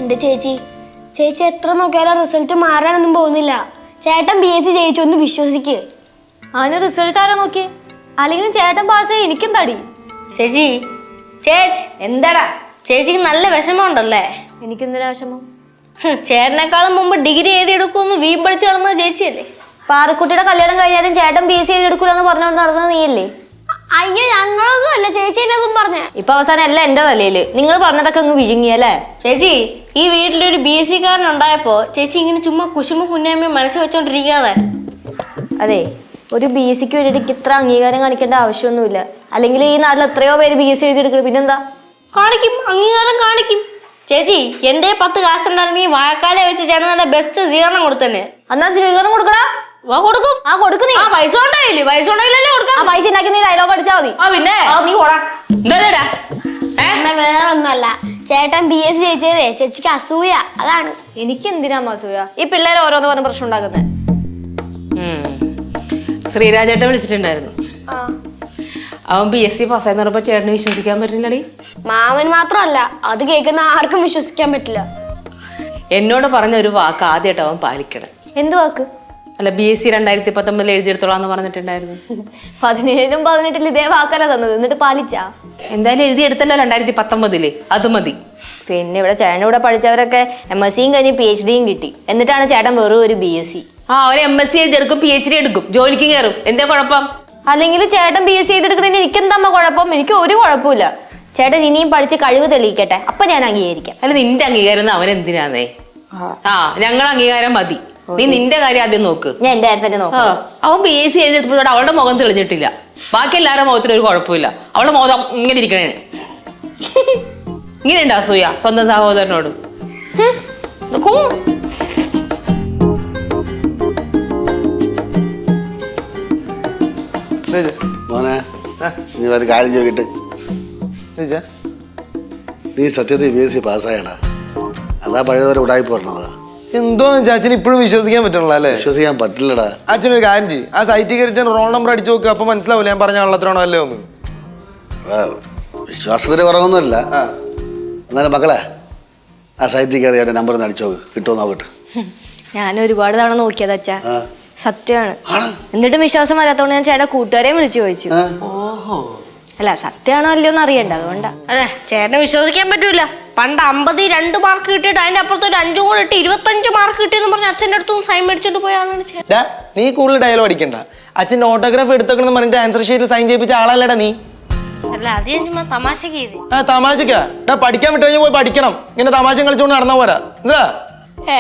എന്റെ ചേച്ചി എത്ര നോക്കിയാലും റിസൾട്ട് മാറാനൊന്നും പോകുന്നില്ല. ചേട്ടൻ BSc ജയിച്ചു ഒന്ന് വിശ്വസിക്ക്. അതിന് റിസൾട്ട് ആരാ നോക്കി? അല്ലെങ്കിൽ ചേട്ടൻ പാസ്സായി എനിക്കും തടി. ചേച്ചി എന്താടാ ചേച്ചിക്ക് നല്ല വിഷമമുണ്ടല്ലേ? എനിക്കെന്തിനാ വിഷമം? ചേട്ടനേക്കാളും മുമ്പ് ഡിഗ്രി എഴുതിയെടുക്കുമെന്ന് പഠിച്ചു നടന്ന ചേച്ചിയല്ലേ? പാറക്കുട്ടിയുടെ കല്യാണം കഴിഞ്ഞാലും ചേട്ടൻ BSc എഴുതിയെടുക്കൂലെന്ന് പറഞ്ഞുകൊണ്ട് നടന്നത് നീയല്ലേ? അയ്യോ ഞങ്ങളൊന്നും അല്ല, ചേച്ചിയൊന്നും പറഞ്ഞ. ഇപ്പൊ അവസാനം എല്ലാം എന്റെ തലയില്. നിങ്ങൾ പറഞ്ഞതൊക്കെ അങ്ങ് വിഴുങ്ങിയല്ലേ? ചേച്ചി ഈ വീട്ടിലൊരു BSc കാരൻ ഉണ്ടായപ്പോ ചേച്ചി ഇങ്ങനെ ചുമ്മാ കുശുമ്പ് കുഞ്ഞായ്മ മനസ്സിൽ വെച്ചോണ്ടിരിക്കാതെ. അതെ, ഒരു BScക്ക് വേണ്ടിയിട്ട് ഇത്ര അംഗീകാരം കാണിക്കേണ്ട ആവശ്യമൊന്നുമില്ല. അല്ലെങ്കിൽ ഈ നാട്ടിൽ എത്രയോ പേര് BSc എഴുതിയെടുക്കണം. പിന്നെന്താ? കാണിക്കും, അംഗീകാരം കാണിക്കും. ചേച്ചി എന്റെ 10 കാശുണ്ടായിരുന്നെങ്കിൽ വാഴക്കാലെ വെച്ച് ചേട്ടൻ നല്ല ബെസ്റ്റ് സ്വീകരണം കൊടുത്തന്നെ. എന്നാ സ്വീകരണം കൊടുക്കടാ. കൊടുക്കും. കൊടുക്ക് നീ. പൈസ ഉണ്ടായില്ലേ? പൈസ ഉണ്ടായില്ലല്ലേ കൊടുക്കാം. പൈസ ഉണ്ടാക്കി നീ ഡയലോഗ് അടിച്ചാ മതി. പിന്നെ നീ പോടാ. വേറൊന്നല്ല, ചേട്ടൻ BSc ജയിച്ചതേ ചേച്ചിക്ക് അസൂയ, അതാണ്. എനിക്ക് എന്തിനാ അസൂയ? ഈ പിള്ളേരെ ഓരോന്ന് പറഞ്ഞ പ്രശ്നം ഉണ്ടാക്കുന്നേ. ശ്രീരാജേട്ടൻ വിളിച്ചിട്ടുണ്ടായിരുന്നു. അവൻ BSc പാസ്സായെന്ന് പറഞ്ഞപ്പോ ചേട്ടന് വിശ്വസിക്കാൻ പറ്റില്ലടി. മാമൻ മാത്രമല്ല, അത് കേൾക്കുന്ന ആർക്കും വിശ്വസിക്കാൻ പറ്റില്ല. എന്നോട് പറഞ്ഞ ഒരു വാക്ക് ആദ്യമായിട്ട് അവൻ പാലിക്കണം. എന്ത് വാക്ക്? അല്ല, BSc 2019 എഴുതിയെടുത്തോളാന്ന് പറഞ്ഞിട്ടുണ്ടായിരുന്നു. 17-ലും 18-ലും ഇതേ വാക്കല്ല തന്നത്, എന്നിട്ട് പാലിച്ചാ? എന്തായാലും എഴുതിയെടുത്തല്ലോ 2019. അത് മതി. പിന്നെ ഇവിടെ ചേട്ടൻ്റെ കൂടെ പഠിച്ചവരൊക്കെ MScയും കഴിഞ്ഞ് PhDയും കിട്ടി. എന്നിട്ടാണ് ചേട്ടൻ വെറും ഒരു BSc. അവര് MSc എഴുതിയെടുക്കും, PhD എടുക്കും, ജോലിക്ക് കയറും. എന്താ കുഴപ്പം? അല്ലെങ്കിൽ ചേട്ടൻ BSc ചെയ്തെടുക്കണേന് എനിക്കെന്താ കുഴപ്പം? എനിക്ക് ഒരു കുഴപ്പമില്ല. ചേട്ടൻ ഇനിയും പഠിച്ച് കഴിവ് തെളിയിക്കട്ടെ, അപ്പൊ ഞാൻ അംഗീകരിക്കാം. അല്ല, നിന്റെ അംഗീകാരം അവൻ എന്തിനാന്നേ? ഞങ്ങൾ അംഗീകാരം മതി. നീ നിന്റെ കാര്യം ആദ്യം നോക്ക്. ഞാൻ എന്റെ കാര്യം തന്നെ നോക്കാം. അവൻ BSc എഴുതിയപ്പോഴും അവളുടെ മുഖം തെളിഞ്ഞിട്ടില്ല. ബാക്കി എല്ലാവരുടെ മുഖത്തിനും ഒരു കുഴപ്പമില്ല. അവളുടെ മുഖം ഇങ്ങനെ ഇരിക്കണേ. ഇങ്ങനെയുണ്ട് അസൂയ സ്വന്തം സഹോദരനോട്. മോനെ, നീ ഒരു കാര്യം ചോദിക്കട്ടെ. നീ സത്യത്തിൽ BSc പാസ്സായടാ. അതാ പഴയവരെ ഉടായി പോരണതാ. എന്തോന്ന് ചാച്ചന് ഇപ്പോഴും വിശ്വസിക്കാൻ പറ്റണല്ലോ അല്ലേ? വിശ്വസിക്കാൻ പറ്റില്ലടാ. അച്ഛനൊരു കാര്യം ചെയ്യും, ആ സൈറ്റിൽ കയറിയിട്ട് റോൾ നമ്പർ അടിച്ചു നോക്കുക. അപ്പൊ മനസ്സിലാവില്ല ഞാൻ പറഞ്ഞ കള്ളത്തിലാണോ അല്ലേ ഒന്ന്. വിശ്വാസത്തിന് കുറവൊന്നുമില്ല. എന്നാലും മക്കളെ, ആ സൈറ്റിൽ കയറി അവരുടെ നമ്പർ ഒന്ന് അടിച്ചു നോക്ക്, കിട്ടുമോ നോക്കട്ടെ. ഞാൻ ഒരുപാട് തവണ നോക്കിയത് അച്ഛാ, സത്യമാണ്. എന്നിട്ടും വിശ്വാസം വരാത്തോണ്ട് ഞാൻ ചേട്ടാ കൂട്ടുകാരെയും വിളിച്ചു ചോദിച്ചു. അല്ല, സത്യമാണോ അല്ലയോ എന്ന് അറിയണ്ട, അതുകൊണ്ടാ. അതെ, ചേട്ടനെ വിശ്വസിക്കാൻ പറ്റൂല. പണ്ട് 52 മാർക്ക് കിട്ടിയിട്ട് അതിന്റെ അപ്പുറത്ത് ഒരു 5 കൂടെ ഇട്ട് 25 മാർക്ക് കിട്ടിയെന്ന് പറഞ്ഞ അച്ഛൻ്റെ അടുത്ത് സൈൻ മേടിച്ചോണ്ട് പോയ ആളാണ് ചേട്ടൻ. നീ കൂടുതൽ ഡയലോഗ് അടിക്കണ്ട. അച്ഛൻ്റെ ഓട്ടോഗ്രാഫ് എടുത്തോക്കെന്ന് പറഞ്ഞിട്ട് ആൻസർ ഷീറ്റിൽ സൈൻ ചെയ്യിപ്പിച്ച ആളല്ലടാ നീ. അല്ല, അത് ഞാൻ ചുമ്മാ തമാശക്ക് ചെയ്ത്. തമാശക്കാ? പഠിക്കാൻ വിട്ടു കഴിഞ്ഞാൽ പോയി പഠിക്കണം. ഇങ്ങനെ തമാശ കളിച്ചുകൊണ്ട് നടന്നാ പോരാ. എന്താ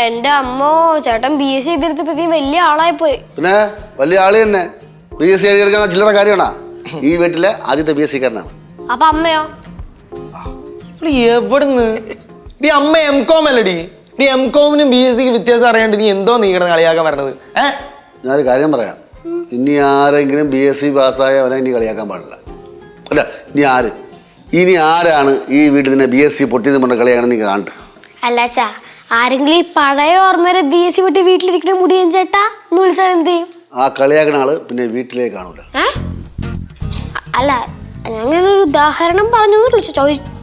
എന്റെ അമ്മോ, ചേട്ടൻ BSc ചെയ്തെടുത്തപ്പോ വലിയ ആളായി പോയി. പിന്നെ വലിയ ആള് തന്നെ. BSc എഴുതിയെടുക്കുന്ന ചില്ലറ കാര്യമാണോ? ഈ വീട്ടിലെ ആദ്യത്തെ BSc കാരനാണ്. അപ്പൊ അമ്മയോ? എവിടുന്ന് നീ? അമ്മ M.Com അല്ലടി. നീ M.Com-നും BSc-ക്കും വ്യത്യാസം അറിയാണ്ട് നീ എന്തോ നീ കിടന്ന് കളിയാക്കാൻ വരണത്? ഞാനൊരു കാര്യം പറയാം. ഇനി ആരെങ്കിലും BSc പാസ്സായ അവനെ ഇനി കളിയാക്കാൻ പാടില്ല. അല്ല, ഇനി ആരാണ് ഈ വീട്ടിൽ തന്നെ BSc പൊട്ടിന്ന് പറഞ്ഞ കളിയാണെന്ന് നീ കാണട്ടെ. അല്ല അച്ഛാ, ആരെങ്കിലും ഈ പഴയ ഓർമ്മ BSc പൊട്ടി വീട്ടിലിരിക്കുന്ന മുടിയൻ ചേട്ടാ എന്ന് വിളിച്ചാൽ എന്ത് ചെയ്യും? ആ കളിയാക്കുന്ന ആള് പിന്നെ വീട്ടിലേക്ക് കാണൂല. അല്ല, ഞാൻ ഒരു ഉദാഹരണം പറഞ്ഞു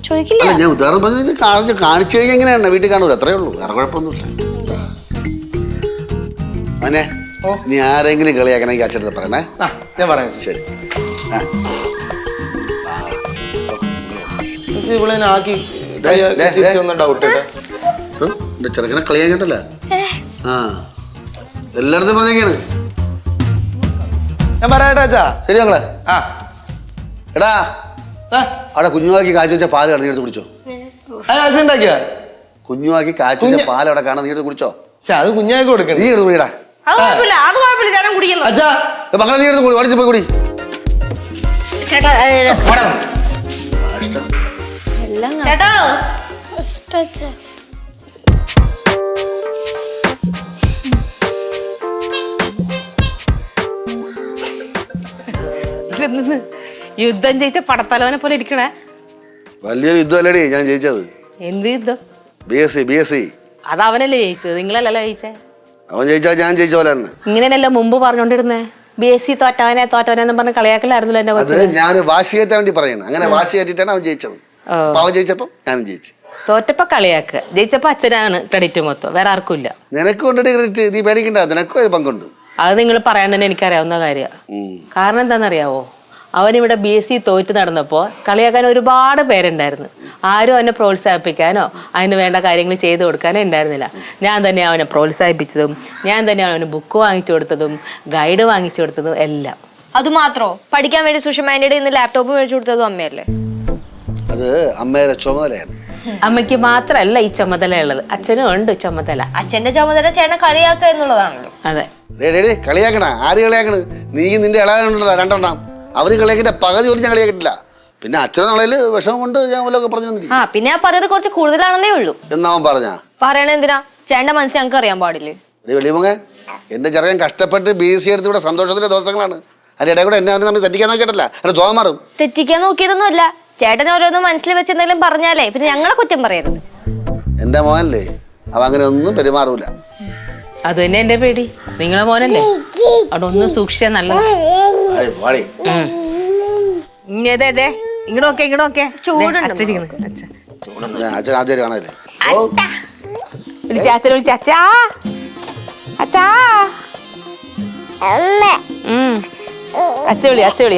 ചോദിക്കില്ല. ഞാൻ ഉദാഹരണം പറഞ്ഞു കാണിച്ചു കഴിഞ്ഞാൽ എങ്ങനെയാണ് വീട്ടിൽ കാണൂല, അത്രേ ഉള്ളൂ. വേറെ കുഴപ്പമൊന്നുമില്ല. അനെ നീ ആരെങ്കിലും കളിയാക്കണമെങ്കിൽ അച്ഛനടുത്ത് പറയണേ. ഞാൻ പറയാം. ശരി. ആക്കി ചെറുക്കനെ കളിയാക്കണ്ടല്ല. എല്ലായിടത്തും പറഞ്ഞേക്കാണ്. ഞാൻ പറയട്ടെ അച്ഛാ? ശരി മക്കളെ. എടാ, അവിടെ കുഞ്ഞുമാക്കി കാച്ചു വെച്ച പാല് കടന്ന് എടുത്ത് കുടിച്ചോ. ഉണ്ടാക്കിയ കുഞ്ഞുമാക്കി കാച്ചു വെച്ച പാല് അവിടെ കാണാൻ നീ എടുത്ത് കുടിച്ചോ. അത് കുഞ്ഞാക്കി കൊടുക്കണം. നീ എടുത്ത് കുടിയടാ. മക്കളെ നീ എടുത്ത് ഓടിച്ച് പോയി കുടി. ചേട്ടാ യുദ്ധം ജയിച്ച പടത്തലവനെ പോലെ ഇരിക്കണേ. വലിയ യുദ്ധമല്ലേടി ഞാൻ ജയിച്ചത്. എന്ത് യുദ്ധം? BSc. അത് അവനല്ലേ ജയിച്ചത്, നിങ്ങളല്ലല്ലോ ജയിച്ചേ. അവൻ ജയിച്ചാൽ ഞാൻ ജയിച്ച പോലെ തന്നെ. ഇങ്ങനെയല്ലോ മുമ്പ് പറഞ്ഞോണ്ടിരുന്നേ. BSc തോറ്റവനെ പറഞ്ഞ് കളിയാക്കലായിരുന്നല്ലോ എന്നെ. അത് ഞാൻ വാശി കയറ്റാൻ വേണ്ടി പറയണം. അങ്ങനെ വാശി കയറ്റിട്ടാണ് അവൻ ജയിച്ചത്. പാവം ജയിച്ചപ്പോൾ ഞാനും ജയിച്ചു. തോറ്റപ്പോ കളിയാക്കുക, ജയിച്ചപ്പോ അച്ഛനാണ് ക്രെഡിറ്റ് മൊത്തം, വേറെ ആർക്കും ഇല്ല. നിനക്ക് കൊണ്ടിട്ട് ക്രെഡിറ്റ്, നീ പേടിക്കണ്ട, നിനക്കും ഒരു പങ്കുണ്ട്. അത് നിങ്ങൾ പറയാൻ തന്നെ എനിക്കറിയാവുന്ന കാര്യമാണ്. കാരണം എന്താണെന്നറിയാവോ, അവനിവിടെ BSc തോറ്റ് നടന്നപ്പോൾ കളിയാക്കാൻ ഒരുപാട് പേരുണ്ടായിരുന്നു. ആരും അവനെ പ്രോത്സാഹിപ്പിക്കാനോ അതിന് വേണ്ട കാര്യങ്ങൾ ചെയ്തു കൊടുക്കാനോ ഉണ്ടായിരുന്നില്ല. ഞാൻ തന്നെ അവനെ പ്രോത്സാഹിപ്പിച്ചതും ഞാൻ തന്നെ അവന് ബുക്ക് വാങ്ങിച്ചു കൊടുത്തതും ഗൈഡ് വാങ്ങിച്ചു കൊടുത്തതും എല്ലാം. അതുമാത്രോ? പഠിക്കാൻ വേണ്ടി സുഷമാൻ്റെ ഇന്ന് ലാപ്ടോപ്പ് മേടിച്ചു കൊടുത്തതും അമ്മയല്ലേ? അത് അമ്മയുടെ ചുമതലയാണ്. അമ്മയ്ക്ക് മാത്രമല്ല ഈ ചുമതല ഉള്ളത്, അച്ഛനും ഉണ്ട് ചുമതല. അച്ഛന്റെ ചുമതല ചേട്ടനെ കളിയാക്കുക എന്നുള്ളതാണല്ലോ. അതെ. കളിയാക്കണ ആര് കളിയാക്കണ്? നീ നിന്റെ ഇളകാനുണ്ടല്ലോ 2 എണ്ണം. അവര് കളിയാക്കിന്റെ പകുതി പോലും ഞാൻ കളിയാക്കിട്ടില്ല. പിന്നെ അച്ഛനെ നാളെ വിഷമം കൊണ്ട് ഞാൻ വല്ലതൊക്കെ പറഞ്ഞു. പിന്നെ ആ പറഞ്ഞത് കുറച്ച് കൂടുതലാണെന്നേ ഉള്ളൂ. എന്നാവൻ പറഞ്ഞാ പറയണ എന്തിനാ? ചേട്ടന്റെ മനസ്സിൽ ഞങ്ങൾക്ക് അറിയാൻ പാടില്ലേ? വെളിമുങ്ങ എന്റെ ചെറുക്കൻ കഷ്ടപ്പെട്ട് BSc എടുത്ത് ഇവിടെ സന്തോഷത്തിന്റെ ദിവസങ്ങളാണ്. അതിന്റെ ഇടയിൽ കൂടെ എന്നെ അവന് തമ്മിൽ തെറ്റിക്കാൻ നോക്കിയിട്ടല്ല, എന്നെ തോന്നാൻ മാറും. തെറ്റിക്കാൻ നോക്കിയതൊന്നും അല്ല. ചേട്ടൻ ഓരോന്നും മനസ്സിൽ വെച്ച് എന്തെങ്കിലും പറഞ്ഞാലേ പിന്നെ ഞങ്ങളെ കുറ്റം പറയരുത്. എന്റെ മോനല്ലേ, അവ അങ്ങനെ ഒന്നും പെരുമാറൂല. അത് തന്നെ എന്റെ പേടി. നിങ്ങളെ മോനല്ലേ, അവിടെ ഒന്ന് സൂക്ഷിച്ച നല്ല. ഇങ്ങോട്ടൊക്കെ അച്ഛൻ ആദ്യം കാണാല്ലേ.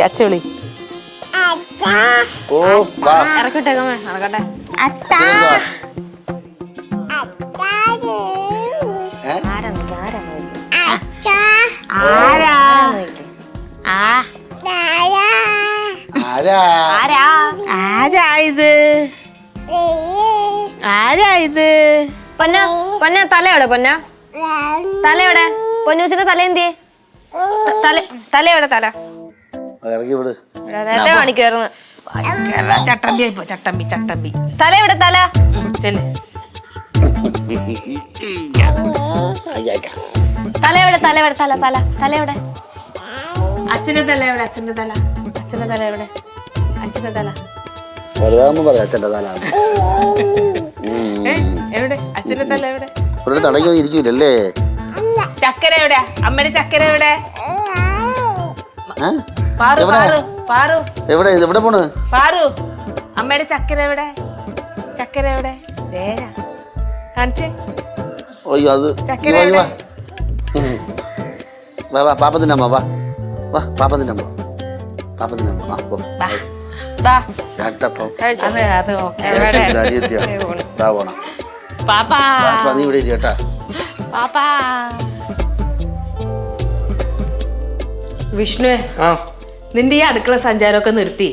അച്ഛവിളി. ഓ വാ ഇറക്കട്ടെ നടക്കട്ടെ. പൊന്ന തലയോടെ തലയോടെ പൊന്നൂസിന്റെ തല എന്തിയെ? തലയോടെ തല ഇറക്കി വിട്. നേരത്തെ കാണിക്കുമായിരുന്നു. ചട്ടമ്പി തലയോടെ തല തലയോടെ തലയോടെ അച്ഛന്റെ തല വലുതാകുമ്പോ പറയാം അച്ഛൻ്റെ തല. എവിടെ അച്ഛന്റെ തല എവിടെ? ഒരു തടങ്ങി ഇരിക്കൂലല്ലേ. ചക്കര എവിടെ? അമ്മയുടെ ചക്കര എവിടെ? എവിടെ എവിടെ പോണ്? പാറു, അമ്മയുടെ ചക്കര എവിടെ? കാണിച്ചേ. അയ്യോ അത് വാ പാപ്പത്തിൻ്റെ അമ്മ, വാ പാപ്പത്തിൻ്റെ അമ്മ. നീ ഇവിടെ കേട്ടാ. വിഷ്ണുവേ, നിന്റെ ഈ അടുക്കള സഞ്ചാരമൊക്കെ നിർത്തി,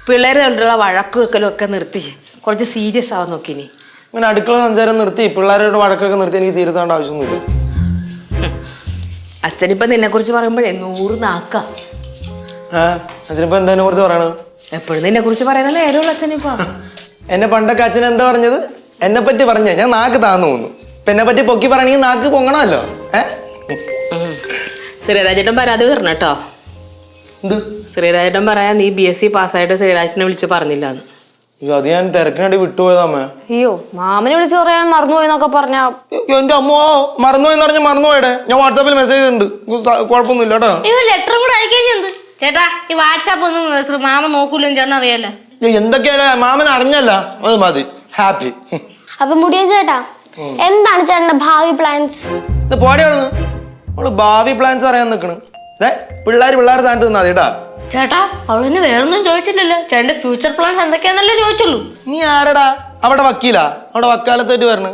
പിള്ളേർ കൊണ്ടുള്ള വഴക്കും വെക്കലും ഒക്കെ നിർത്തി കുറച്ച് സീരിയസ് ആവാൻ നോക്കിനി. ഇങ്ങനെ അടുക്കള സഞ്ചാരം നിർത്തി പിള്ളേരുടെ വഴക്കൊക്കെ നിർത്തി എനിക്ക് സീരിയസ് ആവേണ്ട ആവശ്യമൊന്നുമില്ല. അച്ഛനിപ്പം നിന്നെ കുറിച്ച് പറയുമ്പോഴേ 100 നാക്ക. അച്ഛനിപ്പോ എന്താ കുറിച്ച് പറയണത്? എപ്പോഴും നിന്നെ കുറിച്ച് പറയുന്ന നേരമുള്ള അച്ഛനിപ്പോ. എന്നെ പണ്ടൊക്കെ അച്ഛൻ എന്താ പറഞ്ഞത്? എന്നെ പറ്റി പറഞ്ഞ ഞാൻ നാക്ക് താന്നു പോകുന്നു. ഇപ്പൊ എന്നെ പറ്റി പൊക്കി പറയണെങ്കിൽ നാക്ക് പൊങ്ങണമല്ലോ. ശ്രീരാജേട്ടൻ പരാതി തരണം കേട്ടോ. എന്ത്? ശ്രീരാജേട്ടൻ പറയാൻ നീ BSc പാസ്സായിട്ട് ശ്രീരാജനെ വിളിച്ച് പറഞ്ഞില്ലാന്ന്. അത് ഞാൻ തിരക്കിനടി വിട്ടുപോയതാമ്മ. അയ്യോ, മാമനെ വിളിച്ചു പറയാൻ മറന്നുപോയെന്നൊക്കെ പറഞ്ഞ. എന്റെ അമ്മ മറന്നുപോയെന്ന് പറഞ്ഞ മറന്നുപോയടെ. ഞാൻ വാട്സാപ്പിൽ മെസ്സേജ് ഉണ്ട്, കുഴപ്പമൊന്നുമില്ല കേട്ടോ. ലെറ്ററും കൂടെ അയക്കാൻ ചേട്ടാ. ഈ വാട്സാപ്പ് ഒന്നും മാമ നോക്കൂല്ലോ, ചേട്ടൻ അറിയാലോ. എന്തൊക്കെയാ മാമൻ അറിഞ്ഞല്ല, അത് മതി. ഹാപ്പി. അപ്പൊ മുടിയൻ ചേട്ടാ, എന്താണ് ചേട്ടന്റെ ഭാവി പ്ലാൻസ്? ഇത് പോടെയാണ് അവള് ഭാവി പ്ലാൻസ് അറിയാൻ നിക്കണ്. പിള്ളേര് സ്ഥാനത്ത് നിന്നാ കേട്ടാ. ചേട്ടാ, അവളെന്നെ വേറൊന്നും ചോദിച്ചില്ലല്ലോ. ചേട്ടന്റെ ഫ്യൂച്ചർ പ്ലാൻസ് എന്തൊക്കെയാന്നല്ലേ ചോദിച്ചുള്ളൂ. നീ ആരടാ? അവിടെ വക്കീലാ? അവിടെ വക്കാലത്തേറ്റ് വരണ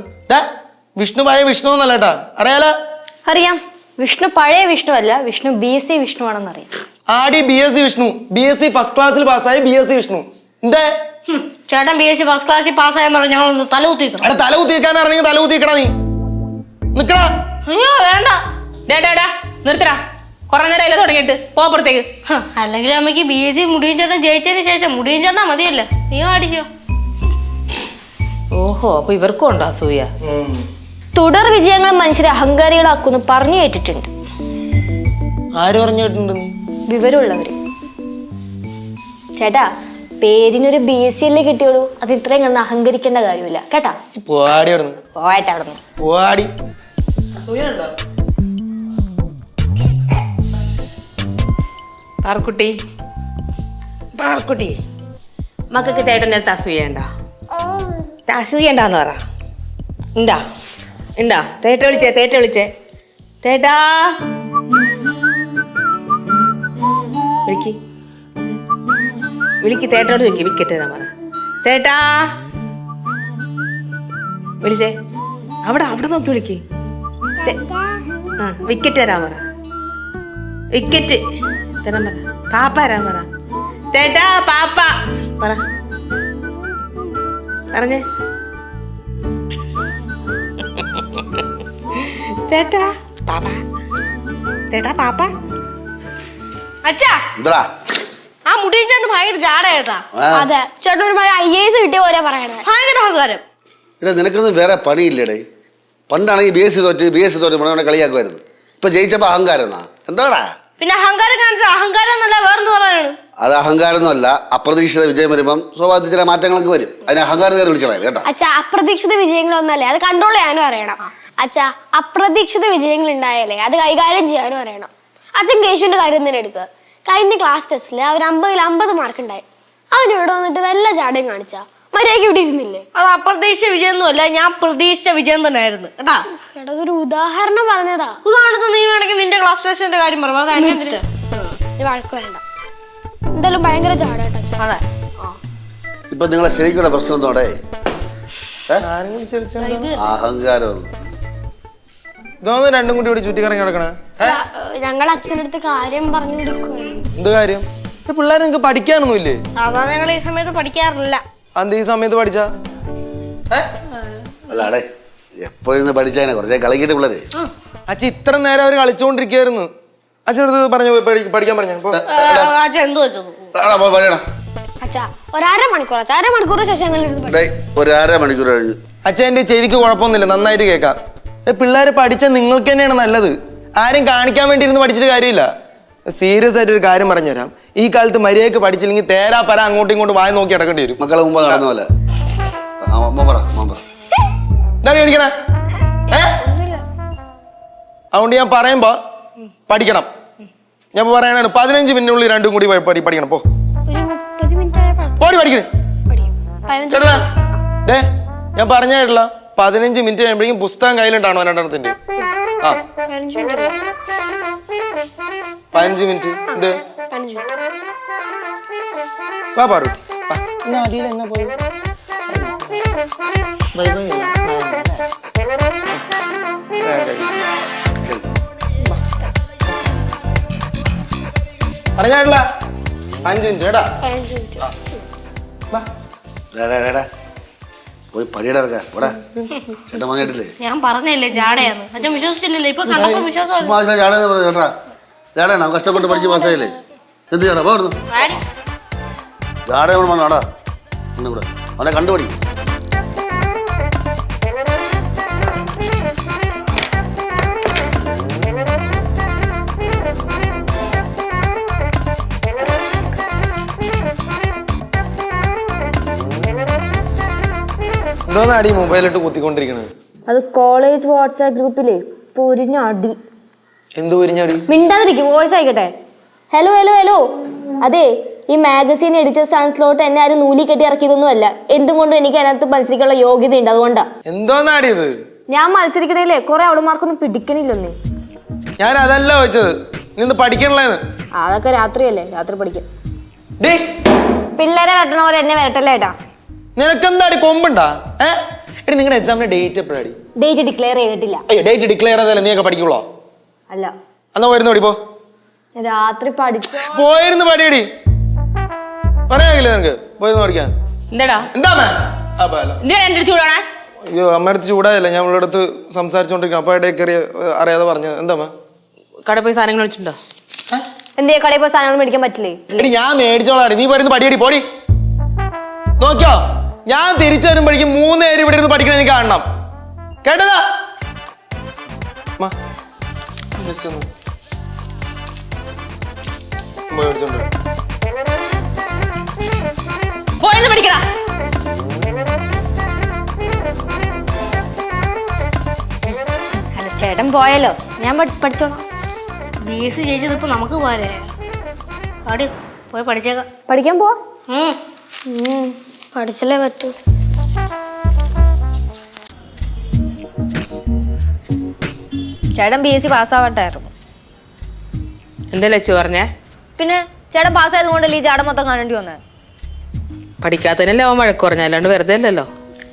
വിഷ്ണു പഴയ വിഷ്ണു എന്നല്ല കേട്ടാ, അറിയാലോ? അറിയാം. വിഷ്ണു പഴയ വിഷ്ണു അല്ല, വിഷ്ണു BSc വിഷ്ണു ആണെന്ന് അറിയാം. ആടി BSc വിഷ്ണു. BSc ഫസ്റ്റ് ക്ലാസ്സിൽ പാസ്സായി BSc വിഷ്ണു. എന്തേ ചേട്ടൻ BSc ഫസ്റ്റ് ക്ലാസ്സിൽ പാസ്സായെന്ന് പറഞ്ഞാൽ ഞങ്ങളൊന്ന് തല കുത്തിക്കണം. അവിടെ തല കുത്തിക്കാൻ അറിയെങ്കിൽ തല കുത്തിക്കണ. നീ നിക്കടാ. അയ്യോ വേണ്ട, നിർത്തടാ. കുറെ നേരം തുടങ്ങിയിട്ട് പോപ്പുറത്തേക്ക്. അല്ലെങ്കിൽ അമ്മയ്ക്ക് BSc മുടിയൻ ചേട്ടൻ ജയിച്ചതിന് ശേഷം മുടിയൻ ചേട്ടനാ മതിയല്ലേ. നീ അടിച്ചോ. ഓഹോ, അപ്പൊ ഇവർക്കും ഉണ്ടോ അസൂയ? തുടർ വിജയങ്ങൾ മനുഷ്യരെ അഹങ്കാരികളാക്കുന്നു പറഞ്ഞു കേട്ടിട്ടുണ്ട്. ആര് പറഞ്ഞു കേട്ടിട്ടുണ്ട്? വിവരമുള്ളവര്. ചേട്ടാ, പേരിനൊരു BSc അല്ലേ കിട്ടിയോളൂ, അത് ഇത്രയും കിടന്ന് അഹങ്കരിക്കേണ്ട കാര്യമില്ല കേട്ടാ. പോവാടി അവിടെ പോയിട്ട് അവിടെ നിന്ന് പോവാടി. പാർക്കുട്ടി മക്കൾക്ക് ചേട്ടൻ്റെ അടുത്ത് അസൂയണ്ട അസൂയണ്ടെന്ന് പറ. ഉണ്ടാ ഉണ്ടാ തേട്ട വിളിച്ചേ തേട്ടാ വിളിക്ക് തേട്ടോട് ചോദിക്കും വിക്കറ്റ് തരാൻ പറ. തേട്ടാ വിളിച്ചേ. അവിടെ നോക്കി വിളിക്ക്. വിക്കറ്റ് തരാൻ പറ. വിക്കറ്റ് തരാൻ പറ. പാപ്പ തരാൻ പറ. തേട്ടാ പാപ്പ പറ. പറഞ്ഞേ. തേട്ടാ പാപ്പ. തേട്ടാ പാപ്പ. അച്ഛാ എന്താ ആ മുടിയൻ ഭയങ്കര ജാടേട്ടാ. അതെ ചേട്ടൻ ഒരു IAS കിട്ടിയ പോലെ പറയണേ. ഭയങ്കര അഹങ്കാരം. എടാ നിനക്കൊന്നും വേറെ പണിയില്ലേടേ. പണ്ടാണെങ്കിൽ BSc തോറ്റ് നമ്മളെ കളിയാക്കുമായിരുന്നു. ഇപ്പൊ ജയിച്ചപ്പോ അഹങ്കാരം എന്നാ എന്താടാ? പിന്നെ അഹങ്കാരം കാണിച്ച അഹങ്കാരം എന്നല്ല വേറെന്ത് പറയാനാണ്? അത് അഹങ്കാരമൊന്നുമല്ല. അപ്രതീക്ഷിത വിജയം വരുമ്പം സ്വാഭാവിക ചില മാറ്റങ്ങളൊക്കെ വരും. അതിന് അഹങ്കാരം നേരെ വിളിച്ചോളാം കേട്ടോ. അച്ഛാ അപ്രതീക്ഷിത വിജയങ്ങളൊന്നല്ലേ, അത് കൺട്രോൾ ചെയ്യാനും അറിയണം. അച്ഛാ അപ്രതീക്ഷിത വിജയങ്ങൾ ഉണ്ടായാലേ അത് കൈകാര്യം ചെയ്യാനും അറിയണം. അച്ഛൻ കേശുവിന്റെ കാര്യം തന്നെ എടുക്കുക. കഴിഞ്ഞ ക്ലാസ് ടെസ്റ്റിൽ അവർ 50 മാർക്ക് ഉണ്ടായി. അവൻ ഇവിടെ വന്നിട്ട് വല്ല ചാടയും കാണിച്ചാ മര്യാദയ്ക്ക് ഇവിടെ ഇരുന്നില്ലേ? അത് അപ്രതീക്ഷിച്ച വിജയൊന്നും അല്ല, ഞാൻ പ്രതീക്ഷിച്ച വിജയം തന്നെ ആയിരുന്നു കേട്ടാ. എടാ ഒരു ഉദാഹരണം പറഞ്ഞതാ. ഉദാഹരണത്തിന് നീ വേണമെങ്കിൽ നിന്റെ ക്ലാസ് ടെസ്റ്റിന്റെ കാര്യം പറഞ്ഞു. വഴക്ക് വരണ്ട. എന്തായാലും ഭയങ്കര ചാടാട്ടോ അച്ഛാ. അതെ ഇപ്പൊ നിങ്ങളെ ശരിക്കുള്ള പ്രശ്നം എന്തോടെ? ആരെങ്കിലും ചെറിയ അഹങ്കാരം. ഇതൊന്ന് രണ്ടും കൂടി ഇവിടെ ചുറ്റി കറങ്ങി നടക്കണേ. ഞങ്ങൾ അച്ഛനടുത്ത് കാര്യം പറഞ്ഞു കൊടുക്കുവായിരുന്നു. എന്ത് കാര്യം? പിള്ളേർ നിങ്ങക്ക് പഠിക്കാനൊന്നും ഇല്ലേ? സാധാരണ ഞങ്ങൾ ഈ സമയത്ത് പഠിക്കാറില്ല. അന്ത് ഈ സമയത്ത് പഠിച്ചാ അല്ലാടെ എപ്പോഴും പഠിച്ചാനെ കുറച്ചേ കളിക്കിട്ട് പിള്ളേര്. അച്ഛൻ ഇത്ര നേരം അവർ കളിച്ചോണ്ടിരിക്കായിരുന്നു. അച്ഛനടുത്ത് പറഞ്ഞു പഠിക്കാൻ പറഞ്ഞു. അച്ഛൻ എന്ത് വെച്ചത്? അച്ഛാ അരമണിക്കൂർ ശേഷം ഞങ്ങൾ ഇരുന്ന് പഠിക്കും. ഒരു അരമണിക്കൂർ കഴിഞ്ഞു. അച്ഛൻ എന്റെ ചെവിക്ക് കുഴപ്പമൊന്നുമില്ല, നന്നായിട്ട് കേൾക്കാം. പിള്ളേര് പഠിച്ചാൽ നിങ്ങൾക്ക് തന്നെയാണ് നല്ലത്. ആരും കാണിക്കാൻ വേണ്ടി ഇരുന്ന് പഠിച്ചിട്ട് കാര്യമില്ല. സീരിയസ് ആയിട്ട് ഒരു കാര്യം പറഞ്ഞുതരാം. ഈ കാലത്ത് മര്യാദക്ക് പഠിച്ചില്ലെങ്കിൽ തേരാ പര അങ്ങോട്ടും ഇങ്ങോട്ടും വായ നോക്കി അടക്കേണ്ടി വരും. മക്കളെ മുമ്പ് നടന്ന പോലെ എന്താണ് കാണിക്കണേ? അതുകൊണ്ട് ഞാൻ പറയുമ്പോ പഠിക്കണം. ഞാൻ പറയണാണ് 15 മിനിറ്റിനുള്ളിൽ രണ്ടും കൂടി പഠിക്കണം. പോ ഒരു 30 മിനിറ്റ് പോടി പഠിക്കണേ. പഠിക്കും. ചേട്ടാ ഞാൻ പറഞ്ഞായിട്ടില്ല, 15 മിനിറ്റ് കഴിയുമ്പോഴേക്കും പുസ്തകം കയ്യിലുണ്ടാണോ രണ്ടെണ്ണത്തിന്റെ? ആ 15 മിനിറ്റ്. എന്ത് വാ പാറു എന്നാ പോയി പറഞ്ഞായിട്ടില്ല 5 മിനിറ്റ് കേട്ടാ. പോയി പണിയുടെ ചേട്ടൻ വാങ്ങിയിട്ടില്ലേ? ഞാൻ പറഞ്ഞല്ലേ ജാടയാന്ന്. അച്ഛൻ വിശ്വസിച്ചില്ലല്ലോ. ഇപ്പൊ കണ്ടപ്പോ വിശ്വാസം. ചാടേന്ന് പറഞ്ഞു ചേട്ടാ. ചാടേണ കഷ്ടപ്പെട്ട് പഠിച്ച് പാസ്സായില്ലേ? എന്ത് ചേട്ടാ പോടുന്നു ചാടേ വേണോടാ. ഇവിടെ അവനെ കണ്ടുപിടിക്കും. എന്തോന്നാടി മൊബൈലിട്ട് കുത്തിക്കൊണ്ടിരിക്കണത്? അത് കോളേജ് വാട്സാപ്പ് ഗ്രൂപ്പില് പൊരിഞ്ഞ അടി. എന്ത് പൊരിഞ്ഞടി? മിണ്ടാതിരിക്കും, വോയിസ് ആയിക്കട്ടെ. ഹലോ അതെ, ഈ മാഗസീൻ എഡിറ്റർ സ്ഥാനത്തിലോട്ട് എന്നെ ആരും നൂലി കെട്ടി ഇറക്കിയതൊന്നും അല്ല. എന്തും കൊണ്ടും എനിക്ക് അതിനകത്ത് മത്സരിക്കാനുള്ള യോഗ്യത ഉണ്ട്, അതുകൊണ്ടാ. എന്തോന്നാടി ഇത്? ഞാൻ മത്സരിക്കണേലേ കുറെ അവളുമാർക്കൊന്നും പിടിക്കണില്ലെന്നേ. ഞാൻ അതല്ല ചോദിച്ചത്, നിന്ന് പഠിക്കണല്ലേന്ന്. അതൊക്കെ രാത്രിയല്ലേ, രാത്രി പഠിക്കാം. പിള്ളേരെ വരട്ടണ പോലെ എന്നെ വരട്ടല്ലേ ഏട്ടാ. നിനക്കെന്താടി കൊമ്പുണ്ടാ? എടി നിങ്ങളുടെ എക്സാമിന്റെ ഡേറ്റ് എപ്പോഴാടി? ഡേറ്റ് ഡിക്ലെയർ ചെയ്തിട്ടില്ല. അയ്യോ ഡേറ്റ് ഡിക്ലെയർ ചെയ്താലേ നീയൊക്കെ പഠിക്കുള്ളോ? അല്ല. എന്നാ പോയിരുന്നു പോ. രാത്രി പഠിച്ചോ? പോയിരുന്നു പഠിയടി. പറയാകില്ലേ നിനക്ക് പോയിരുന്നു പഠിക്കാൻ? എന്താടാ എന്താ ചൂടാണേ? അയ്യോ അമ്മയടുത്ത് ചൂടായല്ല, ഞാൻ അവളുടെ അടുത്ത് സംസാരിച്ചോണ്ടിരിക്കണം. അപ്പൊ ഇടയിൽ കയറി അറിയാതെ പറഞ്ഞു. എന്താ കടയിൽ പോയി സാധനങ്ങൾ വെച്ചിട്ടുണ്ടോ? എന്തേ കടയിൽ പോയി സാധനങ്ങൾ മേടിക്കാൻ പറ്റില്ലേ? എടി ഞാൻ മേടിച്ചോളാടി, നീ പറയുന്നത് പഠിയടി പോടി. നോക്കിയോ, ഞാൻ തിരിച്ചു വരുമ്പോഴേക്കും 3 പേര് ഇവിടെ ഇരുന്ന് പഠിക്കണ എനിക്ക് കാണണം, കേട്ടല്ലോ? പഠിക്കടാ. അല്ല ചേട്ടൻ പോയാലോ, ഞാൻ പഠിച്ചോളാം. BSc ജയിച്ചത് ഇപ്പൊ നമുക്ക് പോരെ. പോയി പഠിച്ചേക്കാം. പഠിക്കാൻ പോവാ. പഠിച്ചല്ലേ പറ്റൂ. ചേട്ടൻ BSc പാസ്സാവട്ടായിരുന്നു. എന്താ ലച്ചു പറഞ്ഞേ? പിന്നെ ചേട്ടൻ പാസ്സായത് കൊണ്ടല്ലേ ഈ ചാടം മൊത്തം കാണേണ്ടി വന്നേ. പഠിക്കാത്തതിനല്ലേ അവൻ വഴക്ക് പറഞ്ഞു, അല്ലാണ്ട് വെറുതെ അല്ലല്ലോ.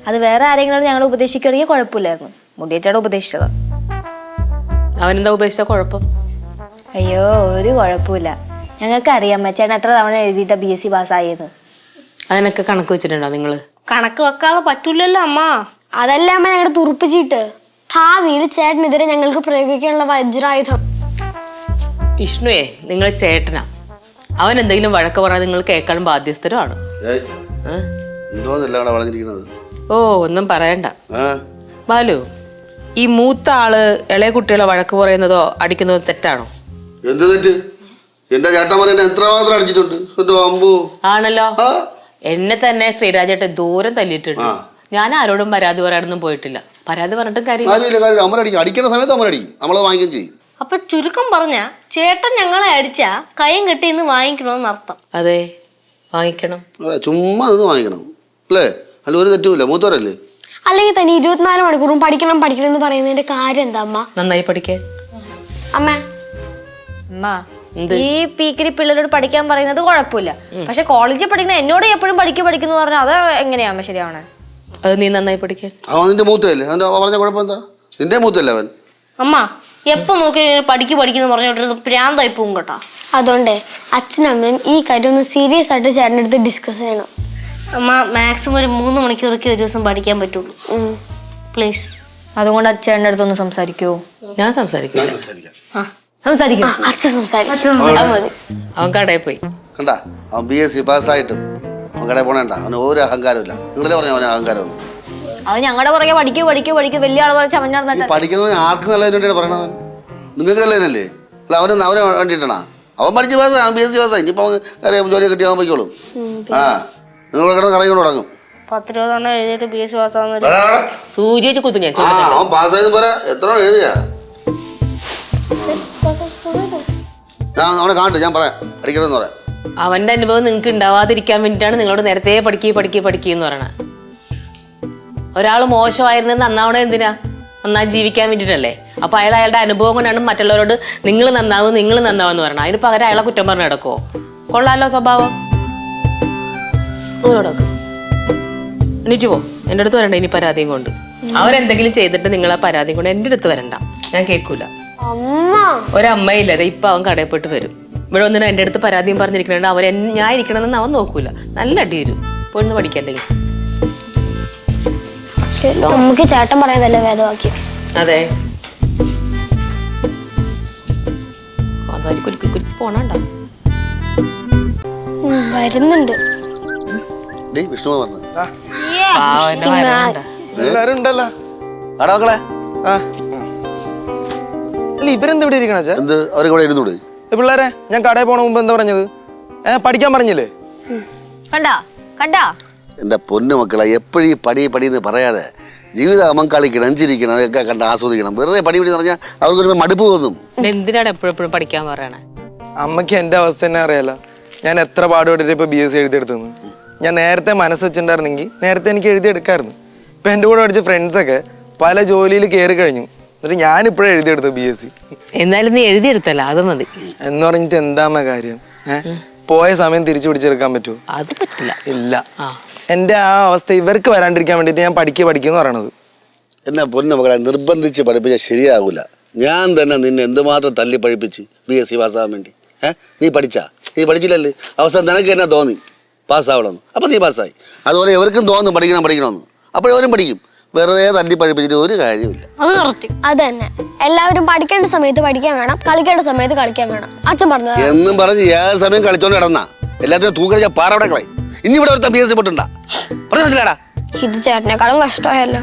അത് വേറെ ആരെങ്കിലും ഞങ്ങൾ ഉപദേശിക്കുകയാണെങ്കിൽ കുഴപ്പമില്ലായിരുന്നു. മുടിയച്ചേട്ടൻ ഉപദേശിച്ചതാ. അവനെന്താ ഉപദേശിച്ച കുഴപ്പം? അയ്യോ ഒരു കുഴപ്പമില്ല. ഞങ്ങൾക്ക് അറിയാം ചേട്ടൻ എത്ര തവണ എഴുതിയിട്ട BSc പാസ്സായെന്ന്. അതിനൊക്കെ കണക്ക് വെച്ചിട്ടുണ്ടോ നിങ്ങള്? കണക്ക് വെക്കാതെ പറ്റൂലല്ലോ അമ്മ. അതല്ല അമ്മ ഞങ്ങളുടെ തുറുപ്പിച്ചിട്ട് ഭാവിയിൽ ചേട്ടനെതിരെ ഞങ്ങൾക്ക് പ്രയോഗിക്കാനുള്ള വജ്രായുധം. വിഷ്ണുവേ, നിങ്ങൾ ചേട്ടനാ. അവൻ എന്തെങ്കിലും വഴക്ക് പറഞ്ഞാൽ നിങ്ങൾ കേൾക്കാൻ ബാധ്യസ്ഥരുമാണ്. എന്തോന്നല്ല വളഞ്ഞിരിക്കണത്? ഓ ഒന്നും പറയണ്ട. ബാലു, ഈ മൂത്ത ആള് ഇളയ കുട്ടികളെ വഴക്ക് പറയുന്നതോ അടിക്കുന്നതോ തെറ്റാണോ? എന്ത് തെറ്റ്? എന്റെ ചേട്ടന്മാർ എന്നെ എത്രമാത്രം അടിച്ചിട്ടുണ്ട്. ആണല്ലോ. എന്നെ തന്നെ ശ്രീരാജേട്ടൻ ദൂരം തല്ലിയിട്ടുണ്ട്. ഞാൻ ആരോടും പരാതി പറയാനൊന്നും പോയിട്ടില്ല. പരാതി പറഞ്ഞിട്ടും കാര്യമില്ല. അമ്മരടിക്കും, അടിക്കുന്ന സമയത്ത് അമ്മരടിക്കും, നമ്മളത് വാങ്ങിക്കുകയും ചെയ്യും. അപ്പൊ ചുരുക്കം പറഞ്ഞ ചേട്ടൻ ഞങ്ങളെ അടിച്ചാ കൈയും കെട്ടി ഇന്ന് വാങ്ങിക്കണോന്ന് അർത്ഥം. അതെ, വാങ്ങിക്കണം. അതെ, ചുമ്മാ നിന്ന് വാങ്ങിക്കണം അല്ലേ? അല്ല ഒരു തെറ്റുമില്ല, മൂത്തോരല്ലേ. അല്ലെങ്കിൽ തന്നെ 24 മണിക്കൂറും പഠിക്കണം പഠിക്കണം എന്ന് പറയുന്നതിന്റെ കാര്യം എന്താ അമ്മ? നന്നായി പഠിക്കാൻ. അമ്മ ഈ പീക്കിരി പിള്ളേരോട് പഠിക്കാൻ പറയുന്നത് കുഴപ്പമില്ല. പക്ഷെ കോളേജിൽ പഠിക്കുന്ന എന്നോട് എപ്പോഴും പഠിക്കുന്നു പറഞ്ഞാൽ അത് എങ്ങനെയാ അമ്മ ശരിയാവണേ? അത് നീ നന്നായി പഠിക്കാൻ. അവൻ നിന്റെ മൂത്തല്ലേ? അവൻ്റെ പറഞ്ഞ കുഴപ്പം എന്താ? നിന്റെ മൂത്തല്ലേ അവൻ? അമ്മ എപ്പൊ നോക്കി പഠിക്കുന്നു പറഞ്ഞോണ്ടിരുന്ന പ്രാന്തായി പോകും കേട്ടോ. അതുകൊണ്ടേ അച്ഛനും അമ്മയും ഈ കാര്യം ഒന്ന് സീരിയസ് ആയിട്ട് ചേട്ടൻ്റെ അടുത്ത് ഡിസ്കസ് ചെയ്യണം. അമ്മ മാക്സിമം ഒരു 3 മണിക്കൂറൊക്കെ ഒരു ദിവസം പഠിക്കാൻ പറ്റുള്ളൂ. പ്ലീസ്. അതുകൊണ്ട് അച്ഛൻ്റെ അടുത്തൊന്ന് സംസാരിക്കുവോ? ഞാൻ സംസാരിക്കാം. സംസാരിക്കും. അച്ഛൻ സംസാരിക്കും. അവൻ കടയിൽ പോയി. കണ്ടാ, അവൻ BSc പാസ്സായിട്ടും അവൻ കടയിൽ പോണേണ്ട. അവന് ഒരു അഹങ്കാരമില്ല. നിങ്ങളെ പറഞ്ഞ അവന് അഹങ്കാരം. അത് ഞങ്ങളുടെ പുറകെ പഠിക്കൂ വലിയ ആൾ പോലെ ചമഞ്ഞാർന്നിട്ട്. പഠിക്കുന്നവൻ ആർക്ക് നല്ലതിന് വേണ്ടിയാണ് പറയണവൻ? നിങ്ങൾക്ക് നല്ലതിനല്ലേ? അല്ല അവന് വേണ്ടിയിട്ടാണ്. അവൻ പഠിച്ച് പാസ്സായി, അവൻ BSc പാസ്സായി. ഇനിയിപ്പോൾ അവൻ അറിയാം ജോലി കിട്ടി അവൻ പോയിക്കോളും. നിങ്ങൾ കിടന്ന് കറങ്ങിക്കൊണ്ട് തുടങ്ങും. 10-20 എഴുതിയിട്ട് BSc പാസ്സാവുന്ന സൂചി വെച്ച് കുത്തു ഞാൻ. അവൻ പാസ്സായതും പോരാ, എത്ര എഴുതിയാ? ഞാൻ അവനെ കാണട്ടെ, ഞാൻ പറയാം അടിക്കണമെന്ന് പറയാം. അവന്റെ അനുഭവം നിങ്ങൾക്ക് ഉണ്ടാവാതിരിക്കാൻ വേണ്ടിയിട്ടാണ് നിങ്ങളോട് നേരത്തെ പഠിക്കുക എന്ന് പറയണത്. ഒരാൾ മോശമായിരുന്നത് നന്നാവണേ എന്തിനാ? നന്നായി ജീവിക്കാൻ വേണ്ടിയിട്ടല്ലേ. അപ്പൊ അയാളുടെ അനുഭവം കൊണ്ടാണ് മറ്റുള്ളവരോട് നിങ്ങൾ നന്നാവെന്ന് പറയണം. അതിന് പകരം അയാളെ കുറ്റം പറഞ്ഞ് നടക്കുമോ? കൊള്ളാലോ സ്വഭാവം. എണീച്ചു പോ. എൻ്റെ അടുത്ത് വരണ്ട ഇനി പരാതിയും കൊണ്ട്. അവരെന്തെങ്കിലും ചെയ്തിട്ട് നിങ്ങൾ ആ പരാതിയും കൊണ്ട് എൻ്റെ അടുത്ത് വരണ്ട, ഞാൻ കേൾക്കൂല. ഒരമ്മയില്ലതെ ഇപ്പൊ അവൻ കടയിൽ പോയിട്ട് വരും. ഇവിടെ ഒന്നിനും എൻ്റെ അടുത്ത് പരാതിയും പറഞ്ഞിരിക്കണുണ്ട്. ഞാൻ ഇരിക്കണമെന്ന് അവൻ നോക്കൂല. നല്ല അടി വരും. പോയിന്ന് പഠിക്കല്ലെങ്കിൽ. നമുക്ക് ചേട്ടൻ പറയുന്നതല്ലേ വേദവാക്യം. അതെ, പോണണ്ട വരുന്നുണ്ട്. വിഷ്ണു പറഞ്ഞു എല്ലാരും ഉണ്ടല്ലോ. ആടാ മക്കളെ. അല്ല ഇവരെന്ത് ഇവിടെ ഇരിക്കണ? എന്ത് അവരെ കൂടെ ഇരുന്നൂടെ? പിള്ളേരെ ഞാൻ കടയിൽ പോണ മുമ്പ് എന്താ പറഞ്ഞത്? പഠിക്കാൻ പറഞ്ഞില്ലേ? കണ്ടാ എൻ്റെ പൊന്നു മക്കളെ, എപ്പോഴും പടി എന്ന് പറയാതെ ജീവിതം അവൻ കളിക്കണം, ചിരിക്കണം, അതൊക്കെ കണ്ട് ആസ്വദിക്കണം. വെറുതെ പടി പറഞ്ഞാൽ അവർക്കൊരു മടുപ്പ് തോന്നും. എന്തിനാണ് എപ്പോഴും പഠിക്കാൻ പറയണേ? അമ്മയ്ക്ക് എൻ്റെ അവസ്ഥ തന്നെ അറിയാലോ. ഞാൻ എത്ര പാടുപെട്ടിട്ട് ഇപ്പോൾ BSc എഴുതിയെടുത്തെന്ന്. ഞാൻ നേരത്തെ മനസ്സ് വെച്ചിട്ടുണ്ടായിരുന്നെങ്കിൽ നേരത്തെ എനിക്ക് എഴുതിയെടുക്കാമായിരുന്നു. ഇപ്പം എൻ്റെ കൂടെ പഠിച്ച ഫ്രണ്ട്സൊക്കെ പല ജോലിയിൽ കയറി കഴിഞ്ഞു. എന്നിട്ട് ഞാനിപ്പോഴും എഴുതിയെടുത്തു BSc. എന്നാലും നീ എഴുതിയെടുത്തല്ല, അത് മതി. എന്ന് പറഞ്ഞിട്ട് എന്താമ്മ കാര്യം? പോയ സമയം തിരിച്ചു പിടിച്ചെടുക്കാൻ പറ്റുമോ? അത് പറ്റില്ല. ഇല്ല. എൻ്റെ ആ അവസ്ഥ ഇവർക്ക് വരാണ്ടിരിക്കാൻ വേണ്ടിയിട്ട് ഞാൻ പഠിക്കുന്നു പറയണത്. എന്നാ പൊന്നു മക്കളെ, നിർബന്ധിച്ച് പഠിപ്പിച്ചാൽ ശരിയാകൂല. ഞാൻ തന്നെ നിന്നെ എന്തുമാത്രം തല്ലി പഠിപ്പിച്ച് BSc പാസ്സാകാൻ വേണ്ടി. നീ പഠിച്ചില്ലല്ലേ? അവസാനം നിനക്ക് എന്നാ തോന്നി പാസ്സാവണമെന്ന്. അപ്പം നീ പാസ്സായി. അതുപോലെ എവർക്കും തോന്നും പഠിക്കണമെന്ന്. അപ്പോഴവരും പഠിക്കും. വെറുതെ തല്ലി പഠിപ്പിച്ചിട്ട് ഒരു കാര്യമില്ല. അത് തന്നെ, എല്ലാവരും പഠിക്കേണ്ട സമയത്ത് പഠിക്കാൻ വേണം, കളിക്കേണ്ട സമയത്ത് കളിക്കാൻ വേണം. അച്ഛൻ പറഞ്ഞത് എന്നും പറഞ്ഞ് ഏത് സമയം കളിച്ചോണ്ട് കിടന്നാ എല്ലാത്തിനും തൂക്കളിച്ച പാറ അവിടെ കളയും. ഇനി ഇവിടെ ഒരുത്ത BSc പൊട്ടുണ്ടാ? പറഞ്ഞ മനസ്സിലാടാ? ഇത് ചേട്ടനെക്കാളും കഷ്ടമായല്ലോ.